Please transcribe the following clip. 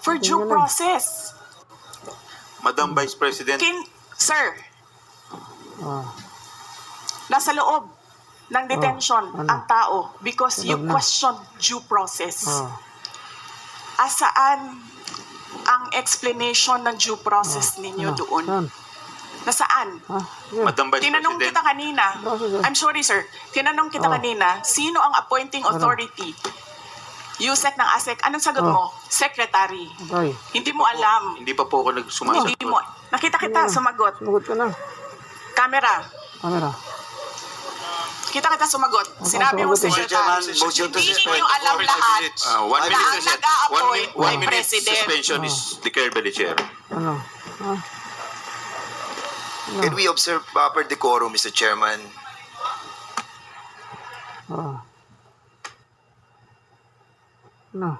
for due process. Madam Vice President, Sir, Ah, nasa loob ng detention ano? ang tao because you Loob na. question due process. ah, Asaan ang explanation ng due process ninyo ano? doon? Saan? Nasaan? Ah, sige. Madam Vice Tinanong President, kita kanina, Process, I'm sorry sir, tinanong kita Oh. kanina, sino ang appointing authority? USEC ng ASEC, anong sagot mo? Secretary. Okay. Hindi mo alam. hindi pa po ako Hindi nagsumasagot. mo. Nakita kita, sumagot. Sumagot ka na. Camera. Camera. Kita sumagot. Sinabi mo, sumagot eh. Secretary. Motion to Hindi suspend. ninyo alam lahat. 1 minute, ang sir. nag-a-appoint One ay minute President. suspension is declared by the chair. Ano? Ah, Can we observe proper decorum, Mr. Chairman? ah. Ano?